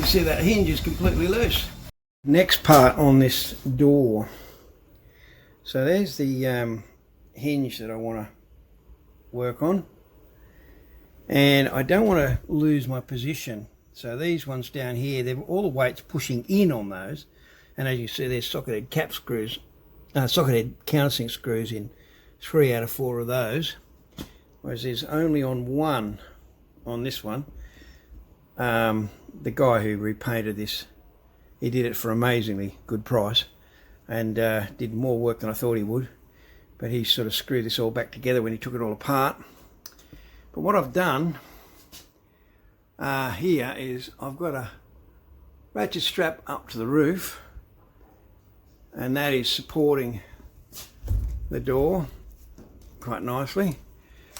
can see that hinge is completely loose. Next part on this door. So there's the hinge that I want to work on. And I don't want to lose my position. So these ones down here, all the weight's pushing in on those. And as you see, there's sockethead cap screws, sockethead countersink screws in 3 out of 4 of those. Whereas there's only on one, on this one. The guy who repainted this, he did it for amazingly good price, and did more work than I thought he would. But he sort of screwed this all back together when he took it all apart. But what I've done here is I've got a ratchet strap up to the roof, and that is supporting the door quite nicely.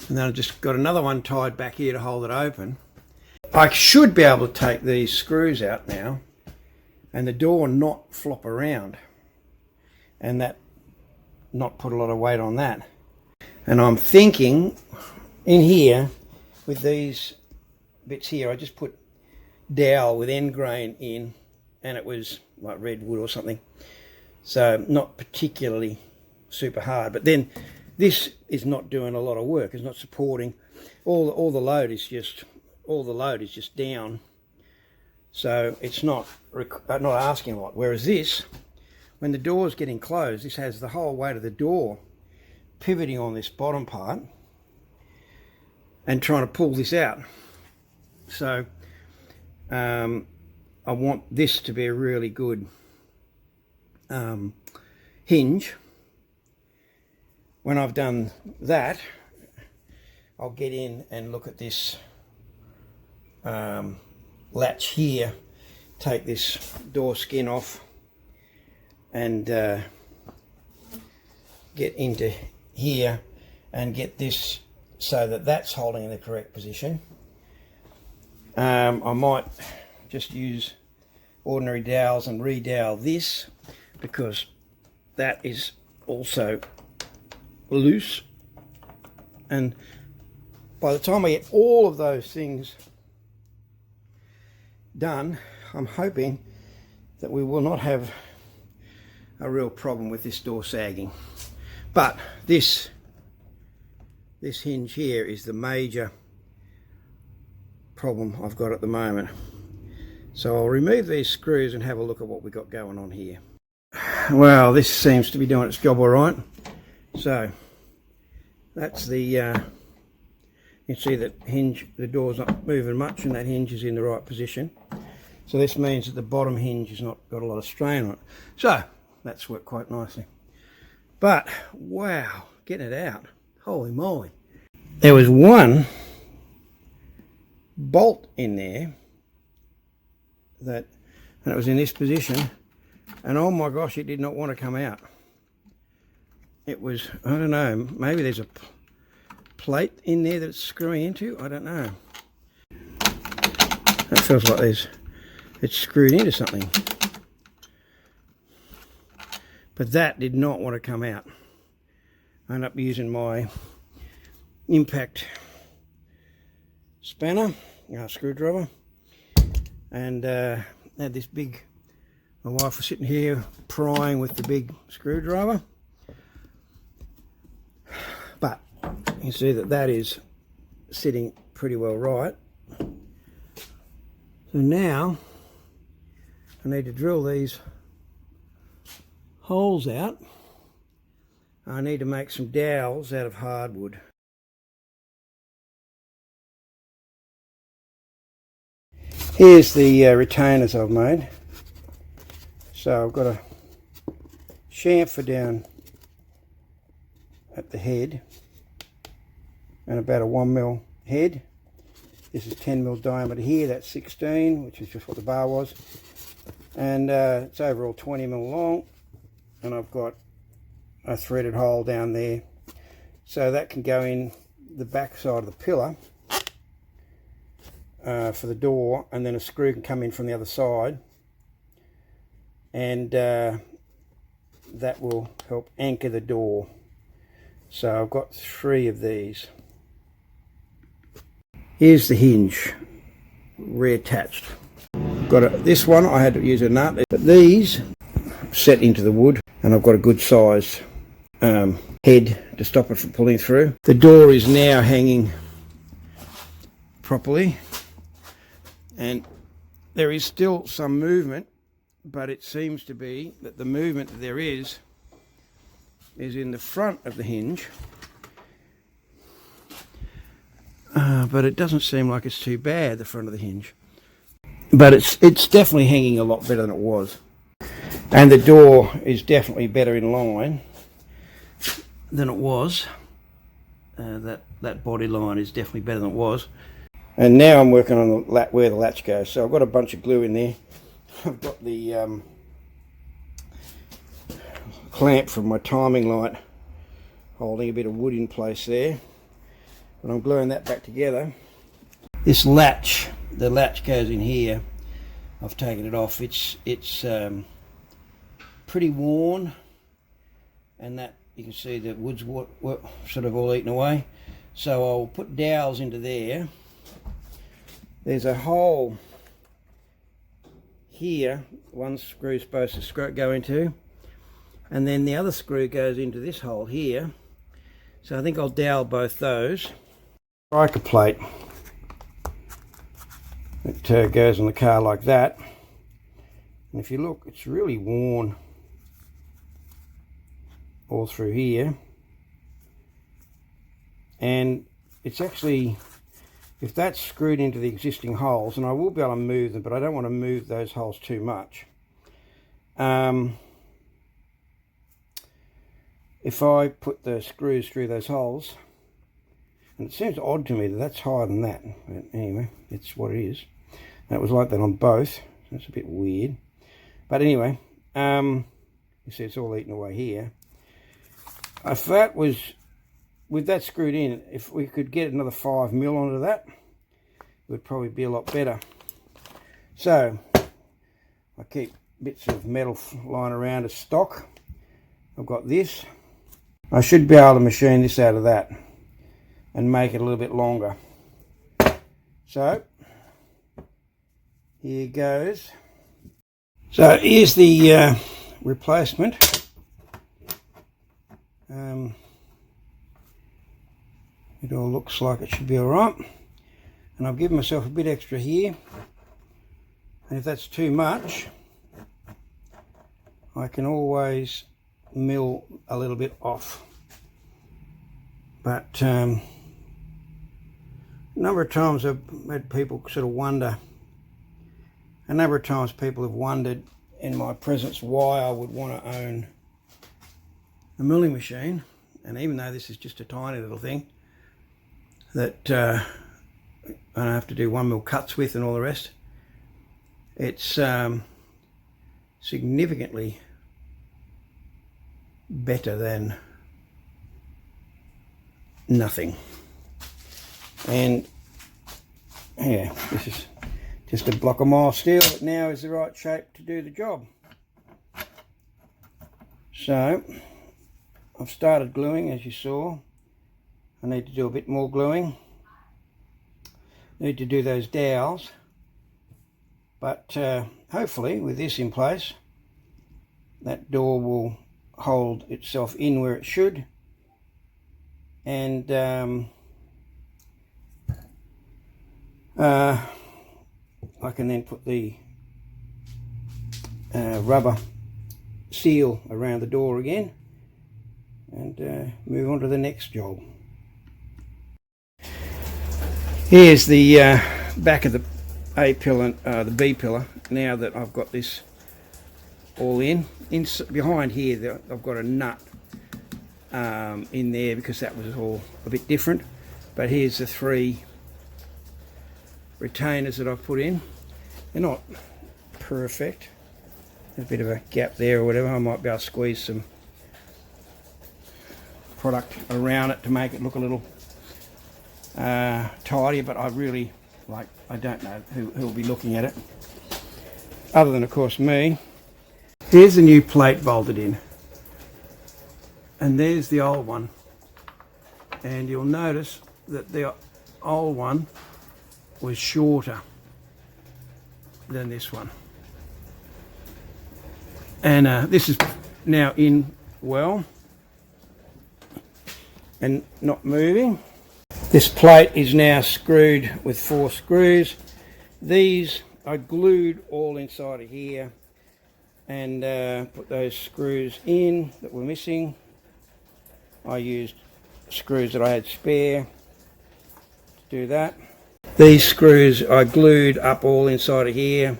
And then I've just got another one tied back here to hold it open. I should be able to take these screws out now and the door not flop around, and that not put a lot of weight on that. And I'm thinking in here with these bits here, I just put dowel with end grain in, and it was like redwood or something, so not particularly super hard. But then this is not doing a lot of work. It's not supporting. All the load is just down, so it's not asking a lot. Whereas this, when the door's getting closed, this has the whole weight of the door pivoting on this bottom part and trying to pull this out. So I want this to be a really good hinge. When I've done that, I'll get in and look at this latch here, take this door skin off, and get into here and get this so that that's holding in the correct position. I might just use ordinary dowels and re-dowel this, because that is also loose. And by the time I get all of those things done, I'm hoping that we will not have a real problem with this door sagging. But this hinge here is the major problem I've got at the moment. So I'll remove these screws and have a look at what we got going on here. Well, this seems to be doing its job all right. So that's the you can see that hinge, the door's not moving much, and that hinge is in the right position. So this means that the bottom hinge has not got a lot of strain on it. So that's worked quite nicely. But wow, getting it out, holy moly. There was one bolt in there and it was in this position, and oh my gosh, it did not want to come out. It was, I don't know, maybe there's a plate in there that it's screwing into, I don't know. That feels like it's screwed into something. But that did not want to come out. I ended up using my impact spanner, screwdriver, and had this big, my wife was sitting here prying with the big screwdriver. But you can see that is sitting pretty well right. So now I need to drill these holes out. I need to make some dowels out of hardwood. Here's the retainers I've made. So I've got a chamfer down at the head and about a 1mm head. This is 10mm diameter here, that's 16, which is just what the bar was, and it's overall 20mm long, and I've got a threaded hole down there, so that can go in the back side of the pillar for the door, and then a screw can come in from the other side, and that will help anchor the door. So I've got 3 of these. Here's the hinge reattached. I've this one I had to use a nut, but these set into the wood, and I've got a good sized head to stop it from pulling through. The door is now hanging properly, and there is still some movement, but it seems to be that the movement that there is in the front of the hinge, but it doesn't seem like it's too bad, the front of the hinge. But it's definitely hanging a lot better than it was, and the door is definitely better in line than it was. That body line is definitely better than it was. And now I'm working on where the latch goes. So I've got a bunch of glue in there. I've got the clamp from my timing light holding a bit of wood in place there, but I'm gluing that back together. This latch, the latch goes in here. I've taken it off. It's pretty worn, and that you can see the wood's sort of all eaten away. So I'll put dowels into there. There's a hole here, one screw's supposed to go into, and then the other screw goes into this hole here. So I think I'll dowel both those. Striker plate that goes on the car like that, and if you look, it's really worn all through here, and it's actually, if that's screwed into the existing holes, and I will be able to move them, but I don't want to move those holes too much. If I put the screws through those holes, and it seems odd to me that that's higher than that, but anyway, it's what it is. And it was like that on both, so it's a bit weird. But anyway, you see it's all eaten away here. If that was, with that screwed in, if we could get another 5mm onto that, it would probably be a lot better. So I keep bits of metal lying around as stock. I've got this. I should be able to machine this out of that and make it a little bit longer. So here goes. So here's the replacement. It all looks like it should be alright, and I've given myself a bit extra here, and if that's too much I can always mill a little bit off. But a number of times I've had people sort of wonder, a number of times people have wondered in my presence why I would want to own a milling machine, and even though this is just a tiny little thing that I don't have to do 1mm cuts with and all the rest, it's significantly better than nothing. And yeah, this is just a block of mild steel that now is the right shape to do the job. So I've started gluing, as you saw. I need to do a bit more gluing. Need to do those dowels, but hopefully with this in place that door will hold itself in where it should, and I can then put the rubber seal around the door again and move on to the next job. Here's the back of the A pillar, the B pillar. Now that I've got this all in behind here, I've got a nut in there because that was all a bit different. But here's the 3 retainers that I've put in. They're not perfect. There's a bit of a gap there or whatever. I might be able to squeeze some product around it to make it look a little tidier, but I really, I don't know who will be looking at it other than of course me. Here's the new plate bolted in, and there's the old one, and you'll notice that the old one was shorter, than this one. And this is now in well and not moving. This plate is now screwed with 4 screws. These I glued all inside of here and put those screws in that were missing. I used screws that I had spare to do that. These screws I glued up all inside of here.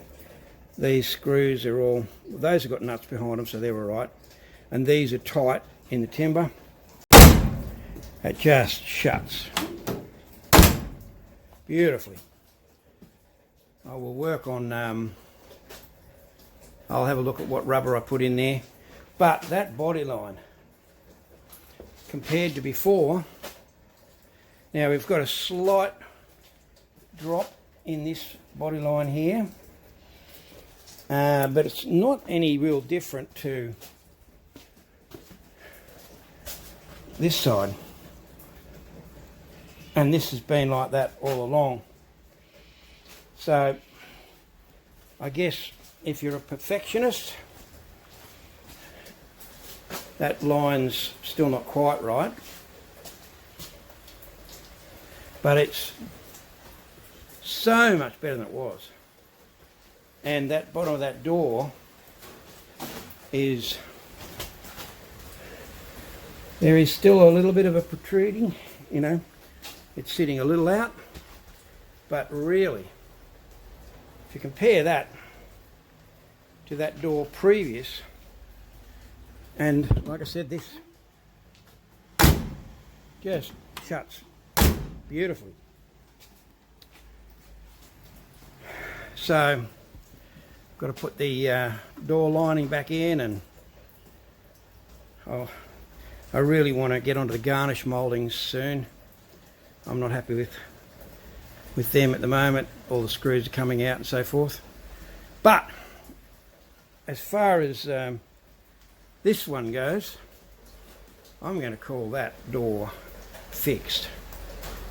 These screws are all, those have got nuts behind them, so they're all right. And these are tight in the timber. It just shuts beautifully. I will work on, I'll have a look at what rubber I put in there. But that body line, compared to before, now we've got a slight drop in this body line here. But it's not any real different to this side, and this has been like that all along. So I guess if you're a perfectionist, that line's still not quite right, but it's so much better than it was. And that bottom of that door is, there is still a little bit of a protruding, you know, it's sitting a little out, but really, if you compare that to that door previous, and like I said, this just shuts beautifully. So got to put the door lining back in, and I really want to get onto the garnish mouldings soon. I'm not happy with them at the moment. All the screws are coming out and so forth. But as far as this one goes, I'm going to call that door fixed.